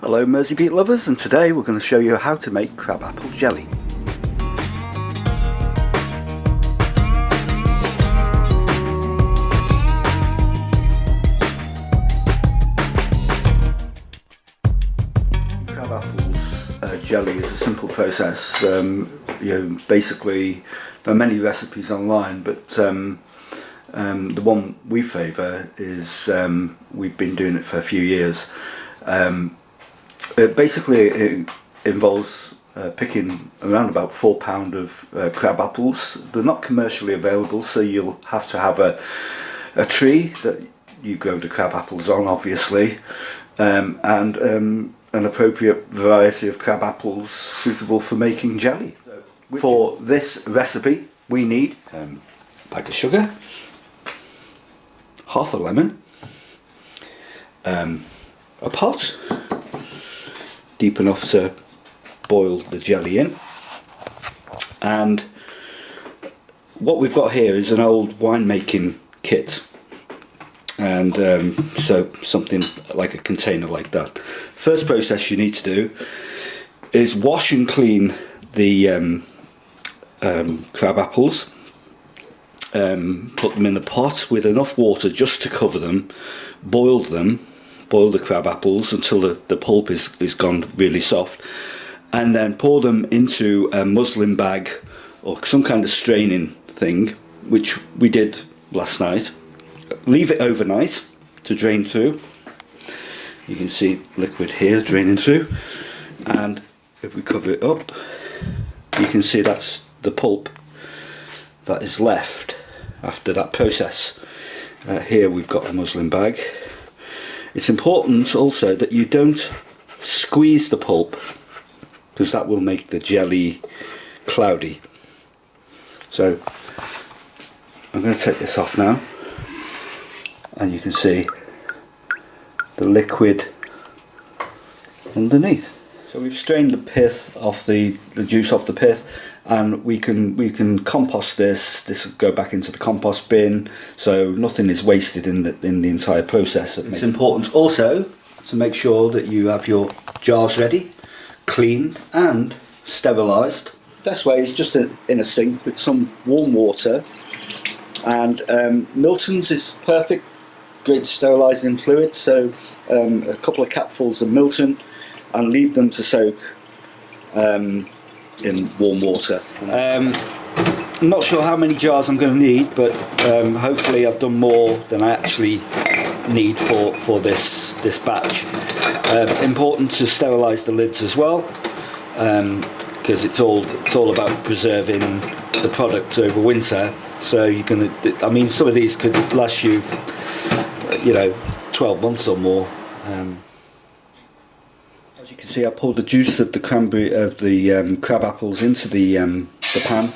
Hello Mersey Beet lovers, and today we're going to show you how to make crabapple jelly. Crabapples jelly is a simple process. Basically there are many recipes online, but the one we favour is we've been doing it for a few years. It involves picking around about 4 pounds of crab apples. They're not commercially available, so you'll have to have a tree that you grow the crab apples on, obviously, and an appropriate variety of crab apples suitable for making jelly. For this recipe we need a bag of sugar, half a lemon, a pot deep enough to boil the jelly in, and what we've got here is an old winemaking kit, and so something like a container like that. First process you need to do is wash and clean the crab apples, put them in the pot with enough water just to cover them, boil the crab apples until the pulp is gone really soft, and then pour them into a muslin bag or some kind of straining thing, which we did last night. Leave it overnight to drain through. You can see liquid here draining through, and if we cover it up you can see that's the pulp that is left after that process. Here we've got a muslin bag. It's important also that you don't squeeze the pulp, because that will make the jelly cloudy. So I'm going to take this off now, and you can see the liquid underneath. So we've strained the pith off, the juice off the pith, and we can compost this. This will go back into the compost bin, so nothing is wasted in the entire process. It's important also to make sure that you have your jars ready, cleaned and sterilised. Best way is just in a sink with some warm water, and Milton's is perfect, great sterilising fluid. So a couple of capfuls of Milton, and leave them to soak in warm water. I'm not sure how many jars I'm going to need, but hopefully I've done more than I actually need for this batch. Important to sterilise the lids as well, because it's all about preserving the product over winter. So you're going to, I mean, some of these could last you, 12 months or more. As you can see, I poured the juice of the crab apples into the pan.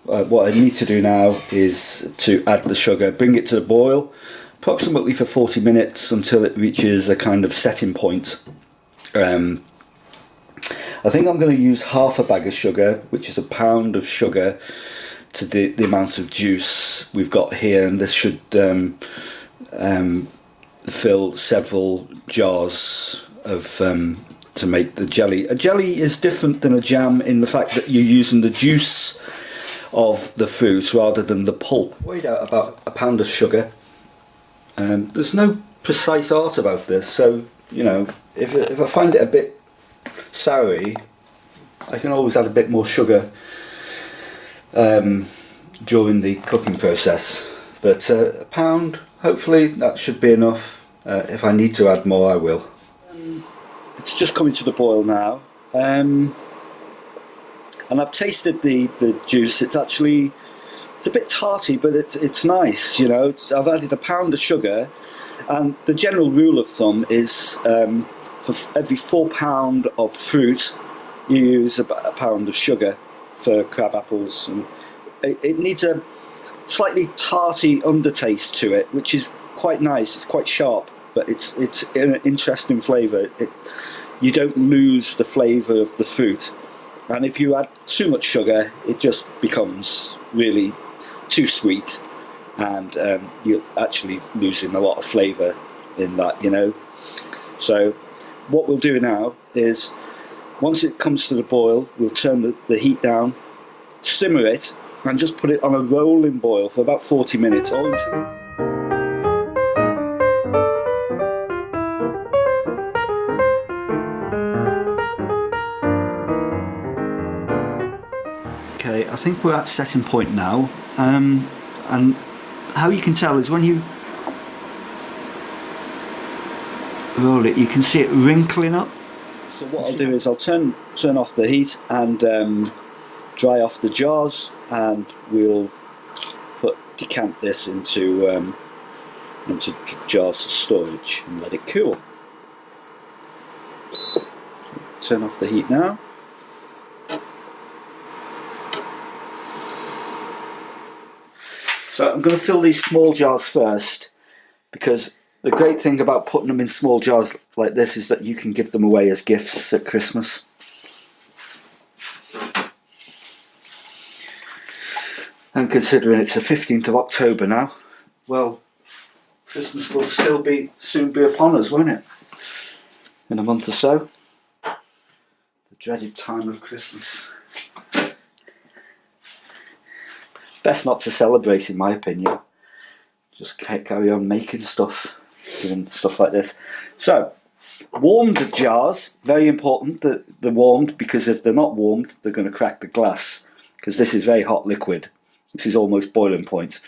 What I need to do now is to add the sugar, bring it to the boil, approximately for 40 minutes until it reaches a kind of setting point. I think I'm going to use half a bag of sugar, which is 1 pound of sugar, to the amount of juice we've got here, and this should fill several jars of to make the jelly. A jelly is different than a jam in the fact that you're using the juice of the fruit rather than the pulp. Weighed out about 1 pound of sugar. There's no precise art about this, so if I find it a bit soury, I can always add a bit more sugar during the cooking process. But 1 pound, hopefully that should be enough. If I need to add more, I will. It's just coming to the boil now, and I've tasted the juice. It's a bit tarty, but it's nice. I've added 1 pound of sugar, and the general rule of thumb is for every 4 pounds of fruit you use about 1 pound of sugar for crab apples. And it needs a slightly tarty undertaste to it, which is quite nice. It's quite sharp, but it's an interesting flavour. You don't lose the flavour of the fruit, and if you add too much sugar it just becomes really too sweet, and you're actually losing a lot of flavour in that, So what we'll do now is, once it comes to the boil, we'll turn the heat down, simmer it, and just put it on a rolling boil for about 40 minutes. Okay, I think we're at setting point now, and how you can tell is when you roll it, you can see it wrinkling up. So what I'll do is I'll turn off the heat and dry off the jars, and we'll decant this into jars of storage and let it cool. Turn off the heat now. So I'm going to fill these small jars first, because the great thing about putting them in small jars like this is that you can give them away as gifts at Christmas. And considering it's the 15th of October now, well, Christmas will still soon be upon us, won't it? In a month or so. The dreaded time of Christmas. Best not to celebrate, in my opinion. Just carry on making stuff, doing stuff like this. So, warmed jars, very important that they're warmed, because if they're not warmed, they're going to crack the glass, because this is very hot liquid. This is almost boiling point.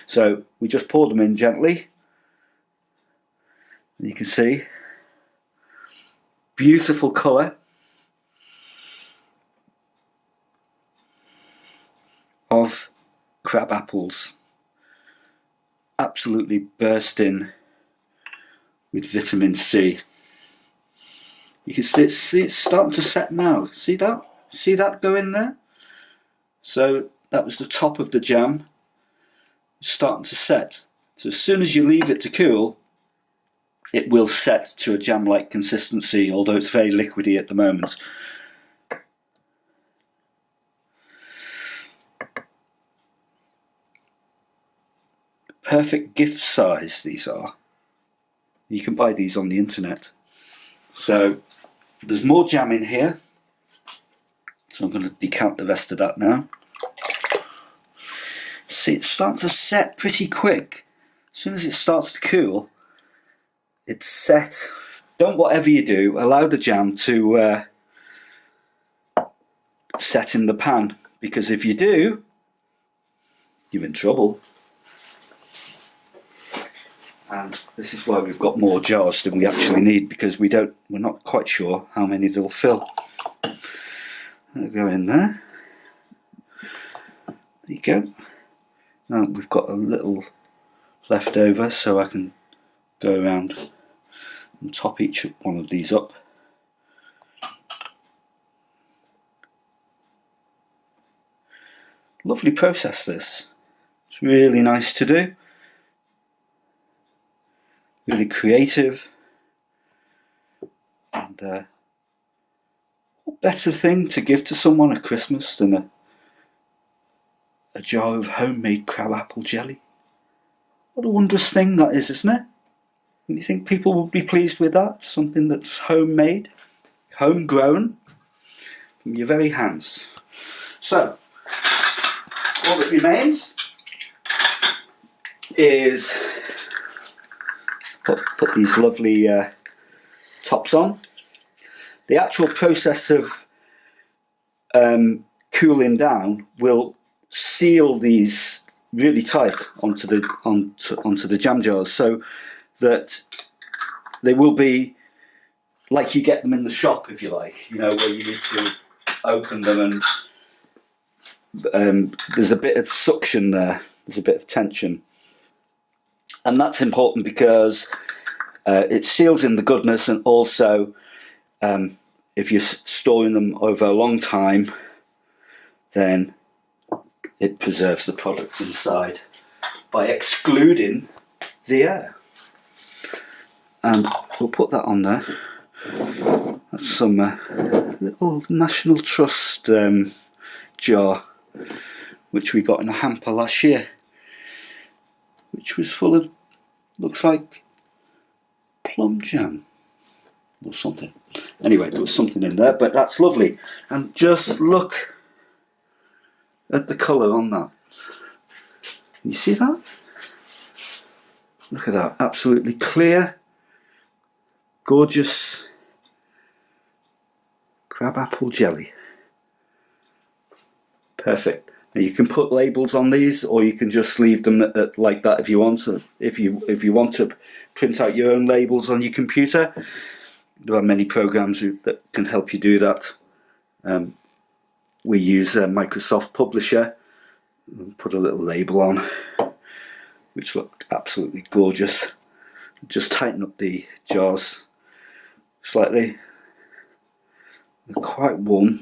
So we just pour them in gently. And you can see, beautiful colour of crab apples, absolutely bursting with vitamin C. You can see it's starting to set now. See that? See that go in there? So that was the top of the jam. It's starting to set. So as soon as you leave it to cool, it will set to a jam-like consistency, although it's very liquidy at the moment. Perfect gift size these are. You can buy these on the internet. So there's more jam in here, so I'm going to decant the rest of that now. See, it's starting to set pretty quick. As soon as it starts to cool, it's set. Don't, whatever you do, allow the jam to set in the pan, because if you do, you're in trouble. And this is why we've got more jars than we actually need, because we're not quite sure how many they'll fill. They'll go in there. There you go. Now we've got a little left over, so I can go around and top each one of these up. Lovely process, this. It's really nice to do. Really creative, and what better thing to give to someone at Christmas than a jar of homemade crabapple jelly? What a wondrous thing that is, isn't it? Don't you think people would be pleased with that? Something that's homemade, homegrown, from your very hands. So, all that remains is put these lovely tops on. The actual process of cooling down will seal these really tight onto the jam jars, so that they will be like you get them in the shop, if you like. You know, where you need to open them, and there's a bit of suction there. There's a bit of tension. And that's important because it seals in the goodness, and also if you're storing them over a long time, then it preserves the product inside by excluding the air. And we'll put that on there. That's some little National Trust jar, which we got in a hamper last year, which was full of, looks like plum jam. or something. Anyway, there was something in there, but that's lovely. And just look at the colour on that. You see that? Look at that, absolutely clear, gorgeous crabapple jelly. Perfect. Now you can put labels on these, or you can just leave them like that if you want to. If you want to print out your own labels on your computer, there are many programs that can help you do that. We use Microsoft Publisher. Put a little label on, which look absolutely gorgeous. Just tighten up the jars slightly. They're quite warm.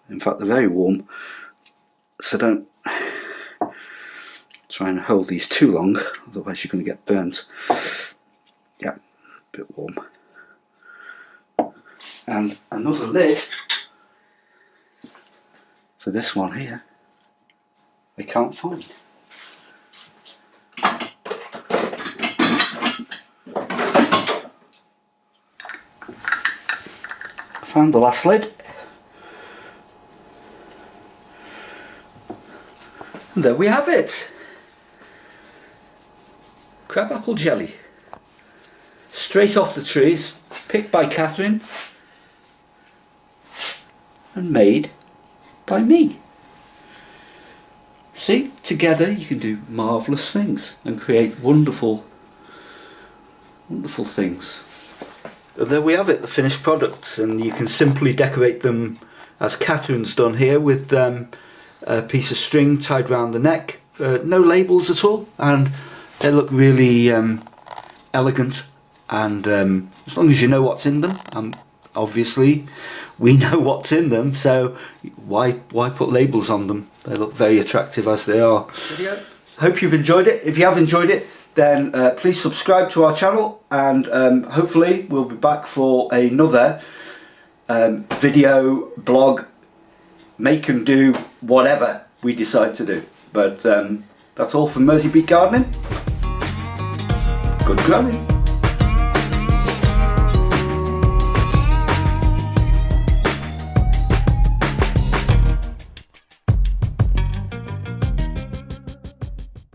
In fact, they're very warm. So don't try and hold these too long, otherwise you're going to get burnt. Yeah, a bit warm. And another lid for this one here, I can't find. I found the last lid. And there we have it. Crabapple jelly. Straight off the trees, picked by Catherine and made by me. See, together you can do marvellous things and create wonderful, wonderful things. There we have it, the finished products, and you can simply decorate them as Catherine's done here with a piece of string tied around the neck, no labels at all, and they look really elegant, and as long as you know what's in them, obviously we know what's in them, so why put labels on them? They look very attractive as they are. Hope you've enjoyed it. If you have enjoyed it, then please subscribe to our channel, and hopefully we'll be back for another video, blog, make and do whatever we decide to do. But that's all from Mersey Beat Gardening. Good growing.